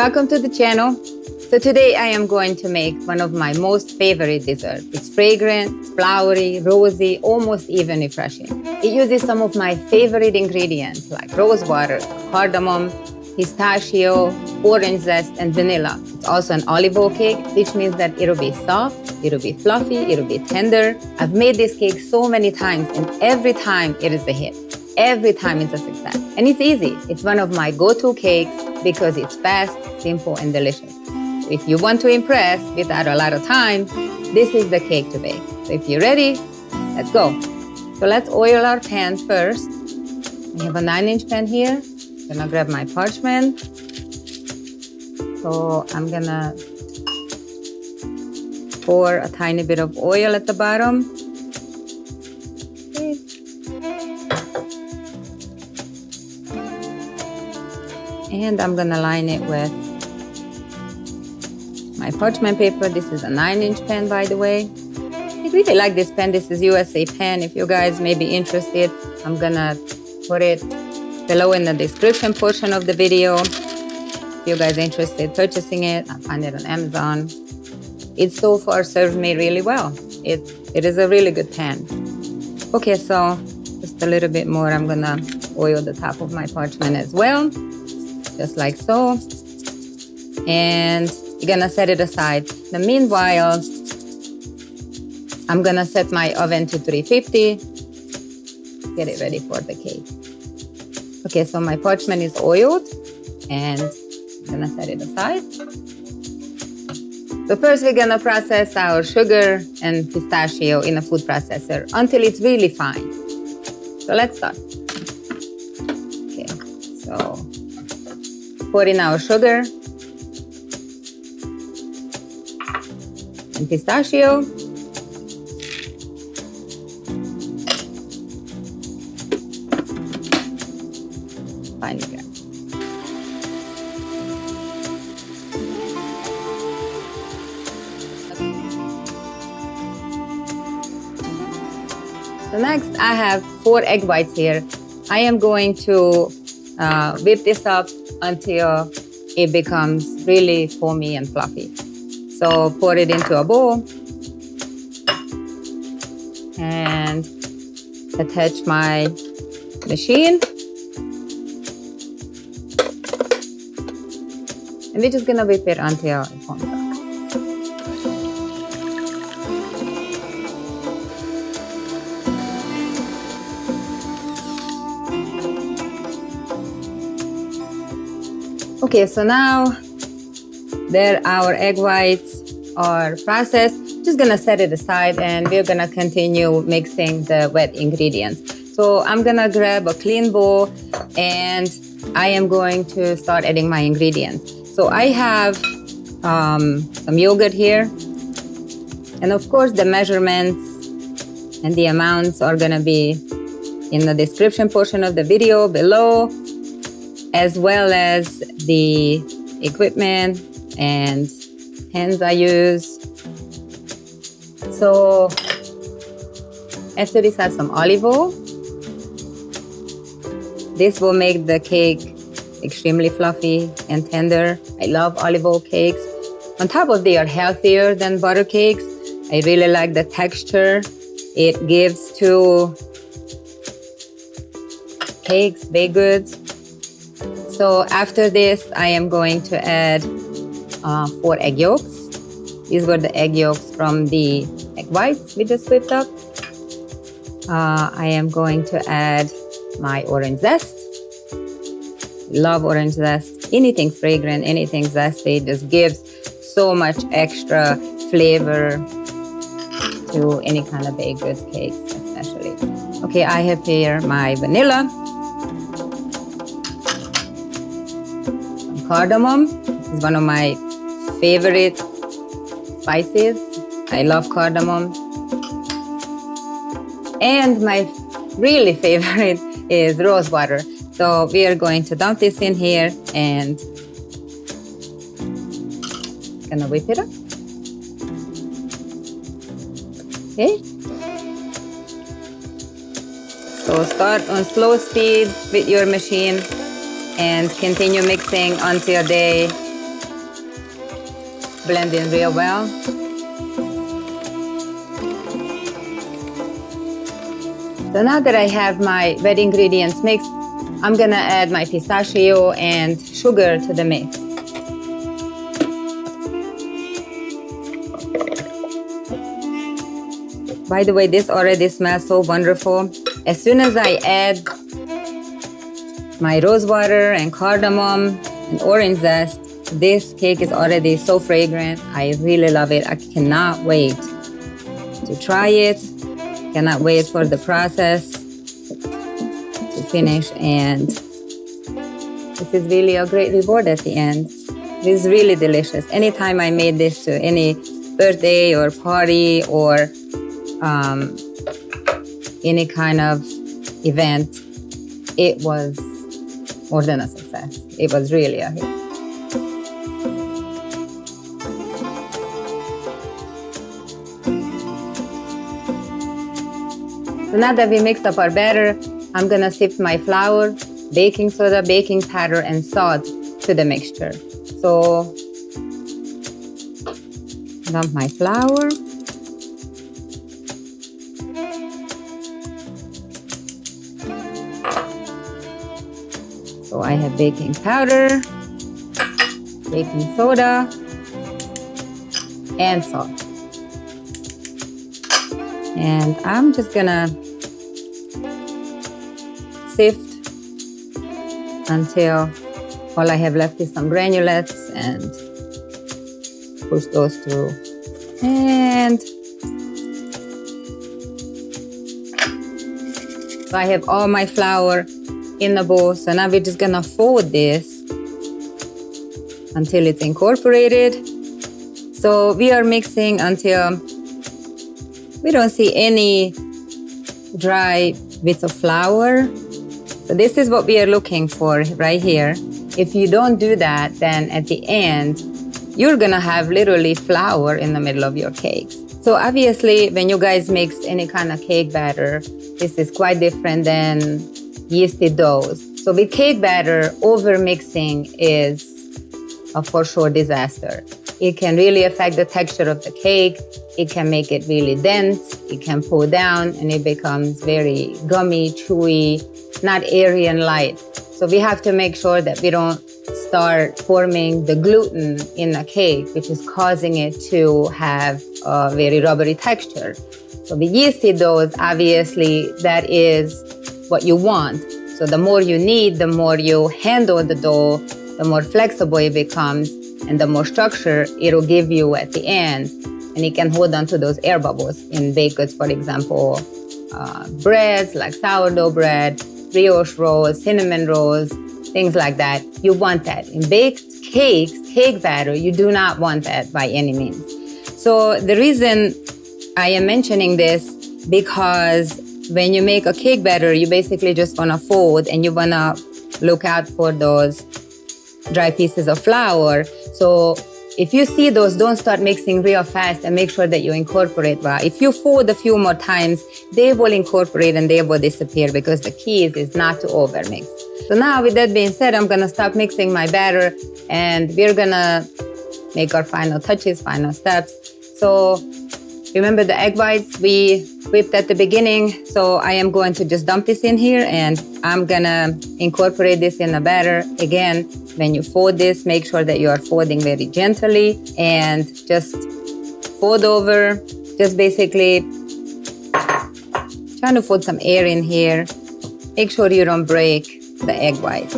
Welcome to the channel. So today I am going to make one of my most favorite desserts. It's fragrant, flowery, rosy, almost even refreshing. It uses some of my favorite ingredients like rose water, cardamom, pistachio, orange zest, and vanilla. It's also an olive oil cake, which means that it'll be soft, it'll be fluffy, it'll be tender. I've made this cake so many times, and every time it is a hit. Every time it's a success. And it's easy. It's one of my go-to cakes because it's fast, simple, and delicious. If you want to impress without a lot of time, this is the cake to bake. So if you're ready, let's go. So let's oil our pan first. I have a 9-inch pan here. I'm gonna grab my parchment. So I'm gonna pour a tiny bit of oil at the bottom. Okay. And I'm gonna line it with my parchment paper. This is a 9-inch pan, by the way. I really like this pen. This is USA pen. If you guys may be interested, I'm gonna put it below in the description portion of the video. If you guys are interested in purchasing it, I find it on Amazon. It so far served me really well. It is a really good pen. Okay, so just a little bit more. I'm gonna oil the top of my parchment as well, just like so. And you're gonna set it aside. Now, meanwhile, I'm gonna set my oven to 350. Get it ready for the cake. Okay, so my parchment is oiled, and I'm gonna set it aside. So first we're gonna process our sugar and pistachio in a food processor until it's really fine. So let's start. Okay, so pour in our sugar and pistachio. Fine again. So next I have 4 egg whites here. I am going to whip this up until it becomes really foamy and fluffy. So pour it into a bowl and attach my machine. And we're just gonna whip it until it foams up. Okay, so now that our egg whites are processed, just gonna set it aside and we're gonna continue mixing the wet ingredients. So I'm gonna grab a clean bowl and I am going to start adding my ingredients. So I have some yogurt here, and of course the measurements and the amounts are gonna be in the description portion of the video below, as well as the equipment and hands I use. So after this, add some olive oil. This will make the cake extremely fluffy and tender. I love olive oil cakes. On top of they are healthier than butter cakes. I really like the texture it gives to cakes, baked goods. So after this, I am going to add 4 egg yolks. These were the egg yolks from the egg whites we just whipped up. I am going to add my orange zest. Love orange zest. Anything fragrant, anything zesty just gives so much extra flavor to any kind of baked goods cakes, especially. Okay, I have here my vanilla. Some cardamom. This is one of my favorite spices. I love cardamom. And my really favorite is rose water. So we are going to dump this in here and gonna whip it up. Okay. So start on slow speed with your machine and continue mixing until they blend in real well. So now that I have my wet ingredients mixed, I'm gonna add my pistachio and sugar to the mix. By the way, this already smells so wonderful. As soon as I add my rose water and cardamom and orange zest, this cake is already so fragrant. I really love it. I cannot wait to try it. Cannot wait for the process to finish. And this is really a great reward at the end. This is really delicious. Anytime I made this to any birthday or party or any kind of event, it was more than a success. It was really a hit. So now that we mixed up our batter, I'm gonna sift my flour, baking soda, baking powder, and salt to the mixture. So dump my flour. So I have baking powder, baking soda, and salt. And I'm just gonna sift until all I have left is some granulates and push those through. And so I have all my flour in the bowl. So now we're just gonna fold this until it's incorporated. So we are mixing until we don't see any dry bits of flour. So this is what we are looking for right here. If you don't do that, then at the end, you're gonna have literally flour in the middle of your cakes. So obviously, when you guys mix any kind of cake batter, this is quite different than yeasty doughs. So with cake batter, over mixing is a for sure disaster. It can really affect the texture of the cake. It can make it really dense. It can pull down and it becomes very gummy, chewy, not airy and light. So we have to make sure that we don't start forming the gluten in a cake, which is causing it to have a very rubbery texture. So with yeasty doughs, obviously, that is what you want. So the more you knead, the more you handle the dough, the more flexible it becomes, and the more structure it'll give you at the end. And it can hold on to those air bubbles in baked goods, for example, breads like sourdough bread, brioche rolls, cinnamon rolls, things like that. You want that. In baked cakes, cake batter, you do not want that by any means. So the reason I am mentioning this, because when you make a cake batter, you basically just want to fold and you want to look out for those dry pieces of flour. So if you see those, don't start mixing real fast and make sure that you incorporate well. If you fold a few more times, they will incorporate and they will disappear, because the key is not to overmix. So now with that being said, I'm gonna stop mixing my batter and we're gonna make our final touches, final steps. So remember the egg whites we whipped at the beginning. So I am going to just dump this in here and I'm gonna incorporate this in the batter. Again, when you fold this, make sure that you are folding very gently and just fold over. Just basically trying to put some air in here. Make sure you don't break the egg whites.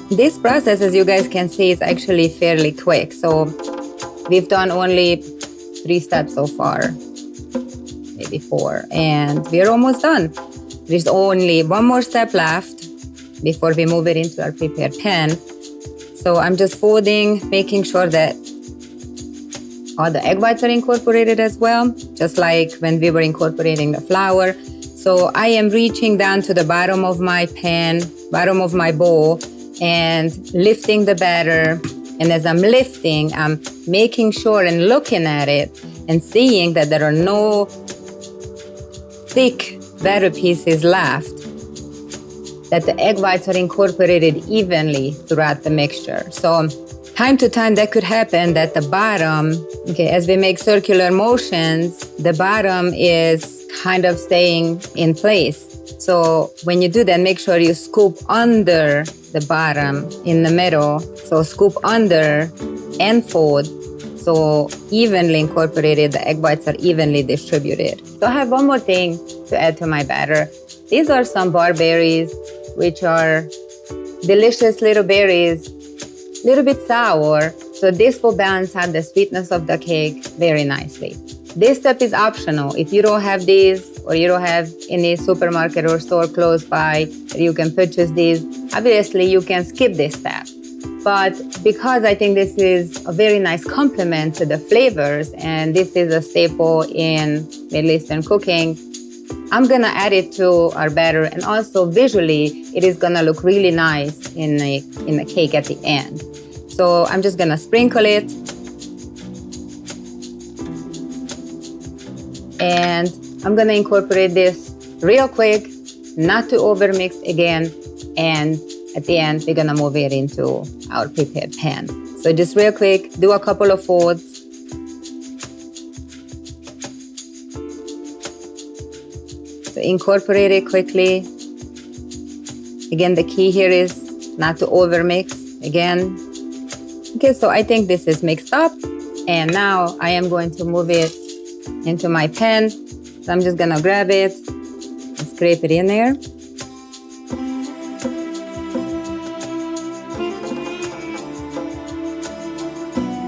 This process, as you guys can see, is actually fairly quick. So we've done only 3 steps so far, maybe 4, and we're almost done. There's only one more step left before we move it into our prepared pan. So I'm just folding, making sure that all the egg whites are incorporated as well, just like when we were incorporating the flour. So I am reaching down to the bottom of my pan, bottom of my bowl, and lifting the batter. And as I'm lifting, I'm making sure and looking at it and seeing that there are no thick batter pieces left, that the egg whites are incorporated evenly throughout the mixture. So time to time that could happen that the bottom, okay, as we make circular motions, the bottom is kind of staying in place. So when you do that, make sure you scoop under the bottom in the middle. So scoop under and fold. So evenly incorporated, the egg whites are evenly distributed. So I have one more thing to add to my batter. These are some barberries, which are delicious little berries, a little bit sour. So this will balance out the sweetness of the cake very nicely. This step is optional. If you don't have these or you don't have any supermarket or store close by where you can purchase these, obviously you can skip this step. But because I think this is a very nice complement to the flavors and this is a staple in Middle Eastern cooking, I'm gonna add it to our batter, and also visually it is gonna look really nice in the cake at the end. So I'm just gonna sprinkle it. And I'm gonna incorporate this real quick, not to overmix again, and at the end we're gonna move it into our prepared pan. So just real quick, do a couple of folds. So incorporate it quickly. Again, the key here is not to overmix again. Okay, so I think this is mixed up, and now I am going to move it into my pan. So I'm just gonna grab it and scrape it in there.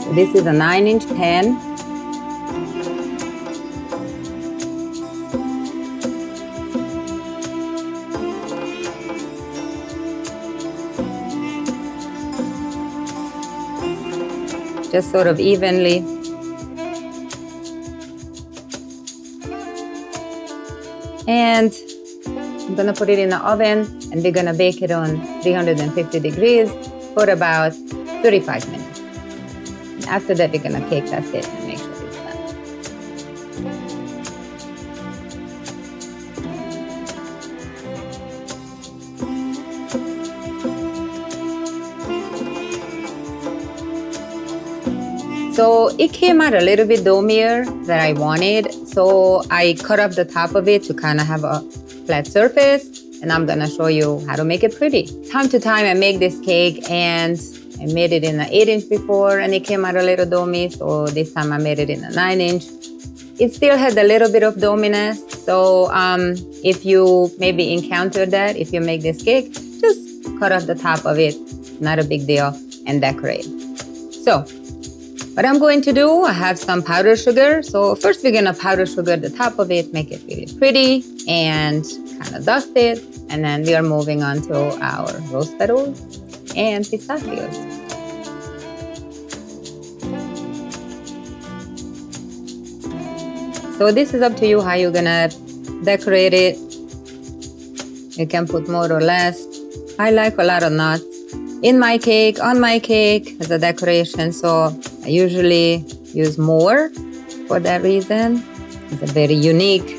So this is a 9-inch pan. Just sort of evenly. And I'm gonna put it in the oven, and we're gonna bake it on 350 degrees for about 35 minutes. And after that, we're gonna cake test it and make sure it's done. So it came out a little bit domier than I wanted. So I cut off the top of it to kind of have a flat surface. And I'm gonna show you how to make it pretty. Time to time I make this cake, and I made it in an 8-inch before and it came out a little domy. So this time I made it in a 9-inch. It still had a little bit of dominess. So if you maybe encounter that, if you make this cake, just cut off the top of it, not a big deal, and decorate. So what I'm going to do, I have some powdered sugar. So first we're gonna powder sugar the top of it, make it really pretty, and kind of dust it. And then we are moving on to our rose petals and pistachios. So this is up to you how you're gonna decorate it. You can put more or less. I like a lot of nuts in my cake, on my cake as a decoration. So I usually use more for that reason. It's a very unique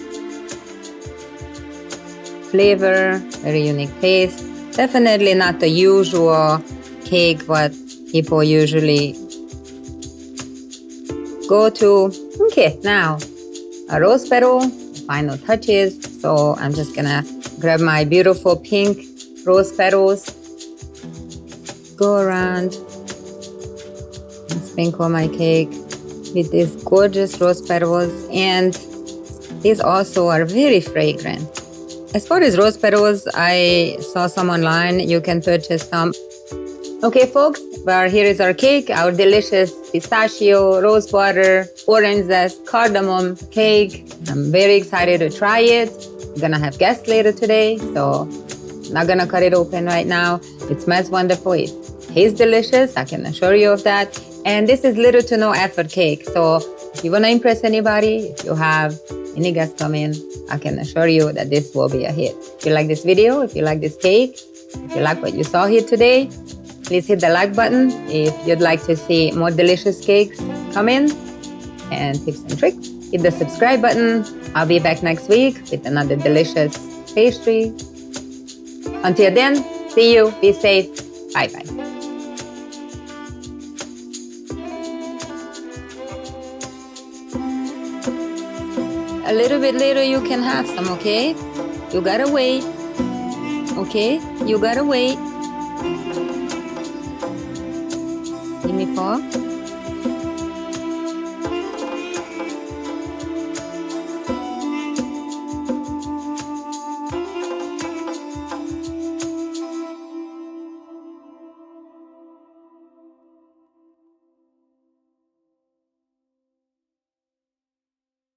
flavor, very unique taste. Definitely not the usual cake what people usually go to. Okay, now a rose petal, final touches. So I'm just gonna grab my beautiful pink rose petals, go around and sprinkle my cake with these gorgeous rose petals. And these also are very fragrant. As far as rose petals, I saw some online. You can purchase some. Okay, folks, well, here is our cake, our delicious pistachio, rose water, orange zest, cardamom cake. I'm very excited to try it. I'm gonna have guests later today, so I'm not gonna cut it open right now. It smells wonderful. It tastes delicious. I can assure you of that. And this is little to no effort cake. So if you wanna impress anybody, if you have any guests come in, I can assure you that this will be a hit. If you like this video, if you like this cake, if you like what you saw here today, please hit the like button. If you'd like to see more delicious cakes come in and tips and tricks, hit the subscribe button. I'll be back next week with another delicious pastry. Until then, see you, be safe, bye-bye. A little bit later you can have some, okay? You gotta wait, okay? You gotta wait. Give me 4.